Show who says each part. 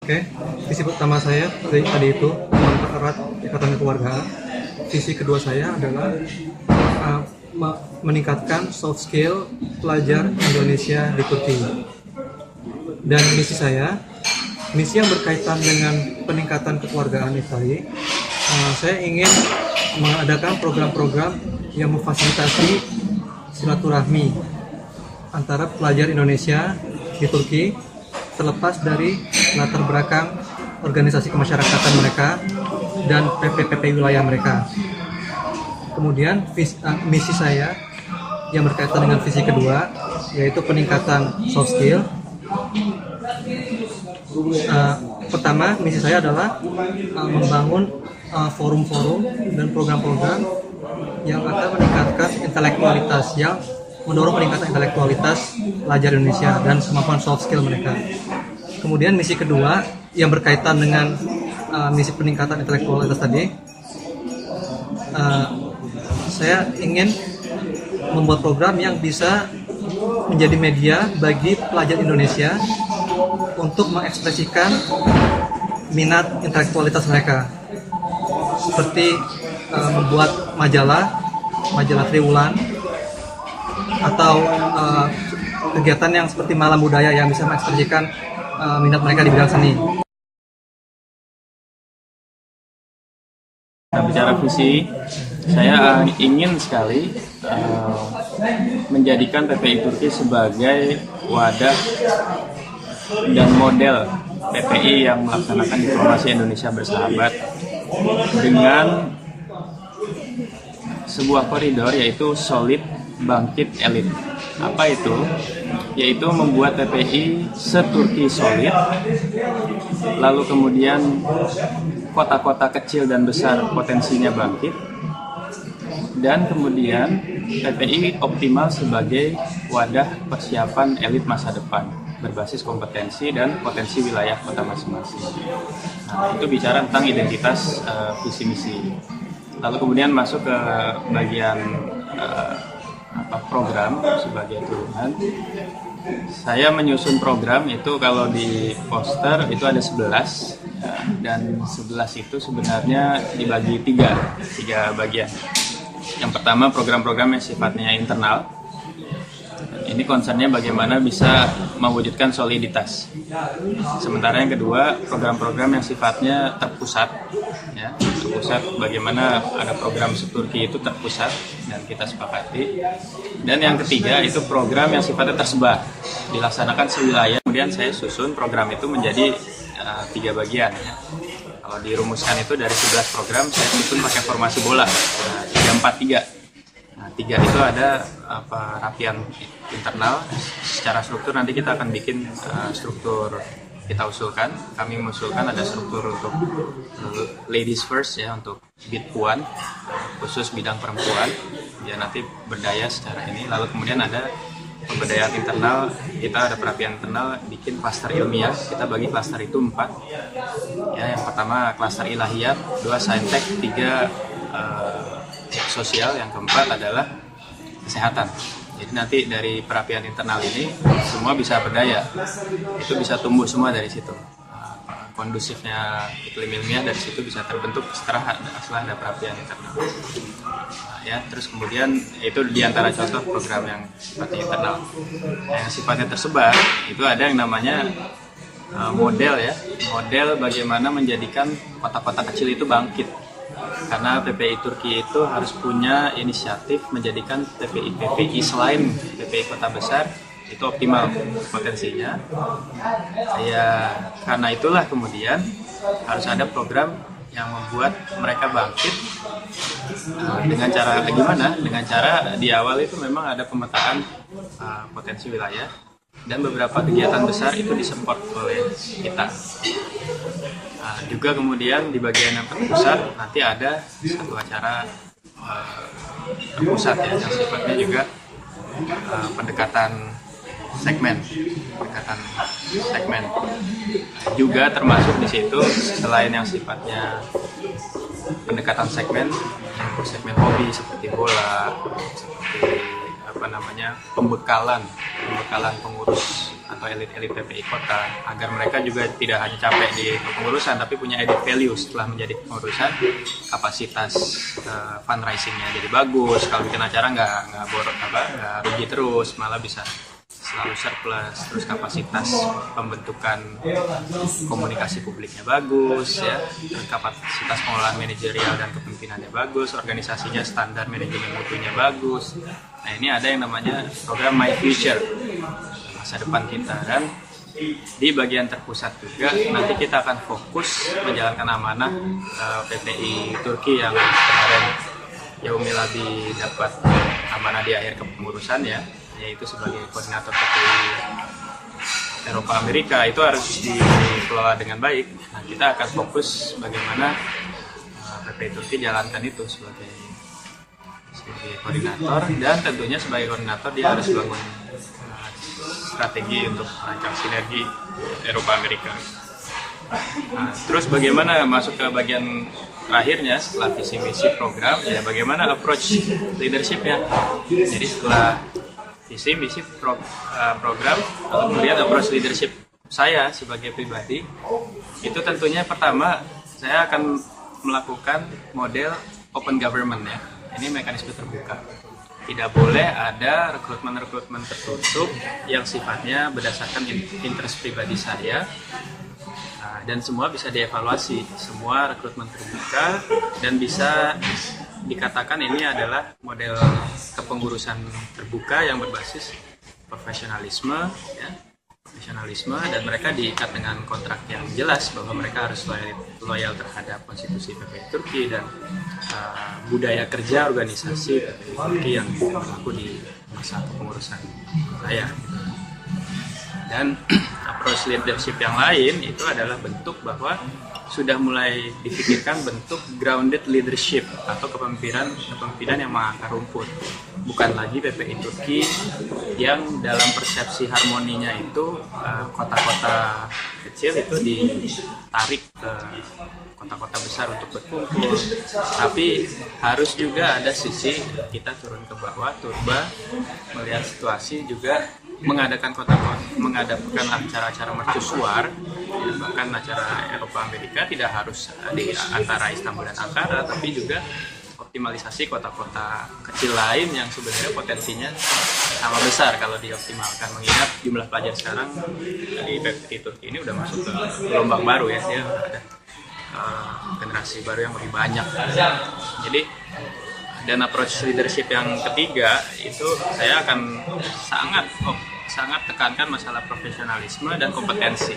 Speaker 1: Oke, visi pertama saya tadi itu mempererat ikatan kekeluargaan. Visi kedua saya adalah meningkatkan soft skill pelajar Indonesia di Turki. Dan misi yang berkaitan dengan peningkatan kekeluargaan tadi, saya ingin mengadakan program-program yang memfasilitasi silaturahmi antara pelajar Indonesia di Turki, terlepas dari latar belakang organisasi kemasyarakatan mereka dan PPP wilayah mereka. Kemudian misi saya yang berkaitan dengan visi kedua, yaitu peningkatan soft skill. Pertama, misi saya adalah membangun forum-forum dan program-program yang akan meningkatkan intelektualitas, yang mendorong peningkatan intelektualitas pelajar Indonesia dan kemampuan soft skill mereka. Kemudian misi kedua yang berkaitan dengan misi peningkatan intelektualitas tadi, saya ingin membuat program yang bisa menjadi media bagi pelajar Indonesia untuk mengekspresikan minat intelektualitas mereka, seperti membuat majalah triwulan, atau kegiatan yang seperti malam budaya yang bisa mengekspresikan minat mereka di bidang seni.
Speaker 2: Nah, bicara visi, saya ingin sekali menjadikan PPI Turki sebagai wadah dan model PPI yang melaksanakan diplomasi Indonesia bersahabat dengan sebuah koridor, yaitu solid, bangkit, elit. Apa itu? Yaitu membuat PPI se-Turki solid, lalu kemudian kota-kota kecil dan besar potensinya bangkit, dan kemudian PPI optimal sebagai wadah persiapan elit masa depan berbasis kompetensi dan potensi wilayah kota masing-masing. Nah, itu bicara tentang identitas visi misi. Lalu kemudian masuk ke bagian program sebagai turunan. Saya menyusun program itu, kalau di poster itu ada 11 dan 11 itu sebenarnya dibagi tiga bagian. Yang pertama, program-program yang sifatnya internal. Ini concernnya bagaimana bisa mewujudkan soliditas. Sementara yang kedua, program-program yang sifatnya terpusat, ya, terpusat, bagaimana ada program se-Turki itu terpusat dan kita sepakati. Dan yang ketiga itu program yang sifatnya tersebar, dilaksanakan sewilayah. Kemudian saya susun program itu menjadi 3 bagian. Ya. Kalau dirumuskan itu dari 11 program, saya susun pakai formasi bola, 3-4-3. Nah, 3 itu ada rapian internal. Secara struktur nanti kita akan bikin struktur, kita usulkan. Kami mengusulkan ada struktur untuk ladies first, ya, untuk bid puan, khusus bidang perempuan, ya, nanti berdaya secara ini. Lalu kemudian ada pemberdayaan internal, kita ada perapian internal, bikin klaster ilmiah. Kita bagi klaster itu 4. Ya, yang pertama klaster ilahiyat, 2 saintek, 3 sosial, yang keempat adalah kesehatan. Jadi nanti dari perapian internal ini semua bisa berdaya, itu bisa tumbuh semua dari situ. Kondusifnya iklim ilmiah dari situ bisa terbentuk setelah ada perapian internal. Nah, ya, terus kemudian itu diantara contoh program yang sifatnya internal. Yang sifatnya tersebar itu ada yang namanya model, ya, model bagaimana menjadikan kota-kota kecil itu bangkit. Karena PPI Turki itu harus punya inisiatif menjadikan PPI selain PPI kota besar itu optimal potensinya. Karena itulah kemudian harus ada program yang membuat mereka bangkit. Dengan cara gimana? Dengan cara di awal itu memang ada pemetaan potensi wilayah, dan beberapa kegiatan besar itu disupport oleh kita. Juga kemudian di bagian yang terpusat nanti ada satu acara terpusat, ya, yang sifatnya juga pendekatan segmen. Juga termasuk di situ, selain yang sifatnya pendekatan segmen, yang segmen hobi seperti bola, seperti pembekalan pengurus atau elit-elit PPI kota, agar mereka juga tidak hanya capek di pengurusan tapi punya added value setelah menjadi pengurusan. Kapasitas fundraisingnya jadi bagus, kalau bikin acara nggak rugi terus, malah bisa selalu surplus. Terus kapasitas pembentukan komunikasi publiknya bagus ya, terus kapasitas pengelolaan manajerial dan kepemimpinannya bagus, organisasinya standar manajemen mutunya bagus. Nah, ini ada yang namanya program My Future, masa depan kita. Dan di bagian terpusat juga nanti kita akan fokus menjalankan amanah PPI Turki yang kemarin Yaumi Labi dapat amanah di akhir kepengurusan ya, yaitu sebagai koordinator PPI Eropa Amerika. Itu harus dikelola dengan baik. Nah, kita akan fokus bagaimana PPI Turki jalankan itu sebagai koordinator, dan tentunya sebagai koordinator dia harus bangun strategi untuk merancang sinergi Eropa Amerika. Nah, terus bagaimana masuk ke bagian terakhirnya setelah visi misi program ya, bagaimana approach leadership-nya. Jadi setelah visi misi program, kemudian approach leadership saya sebagai pribadi itu tentunya pertama saya akan melakukan model open government ya. Ini mekanisme terbuka. Tidak boleh ada rekrutmen tertutup yang sifatnya berdasarkan interest pribadi saya. Dan semua bisa dievaluasi, semua rekrutmen terbuka, dan bisa dikatakan ini adalah model kepengurusan terbuka yang berbasis profesionalisme ya, dan mereka diikat dengan kontrak yang jelas bahwa mereka harus loyal terhadap konstitusi PPI Turki dan budaya kerja organisasi PPI Turki yang berlaku di masa kepengurusan saya. Dan approach leadership yang lain itu adalah bentuk bahwa sudah mulai dipikirkan bentuk grounded leadership atau kepemimpinan yang mengakar rumput. Bukan lagi PPI Turki yang dalam persepsi harmoninya itu kota-kota kecil itu ditarik ke kota-kota besar untuk berkumpul. Tapi harus juga ada sisi kita turun ke bawah, turba, melihat situasi juga, mengadakan acara-acara mercusuar, bahkan acara Eropa Amerika tidak harus di antara Istanbul dan Ankara, tapi juga optimalisasi kota-kota kecil lain yang sebenarnya potensinya sama besar kalau dioptimalkan. Mengingat jumlah pelajar sekarang di PPI Turki ini udah masuk ke gelombang baru ya, dia ada generasi baru yang lebih banyak. Jadi, dan approach leadership yang ketiga itu saya akan sangat tekankan masalah profesionalisme dan kompetensi.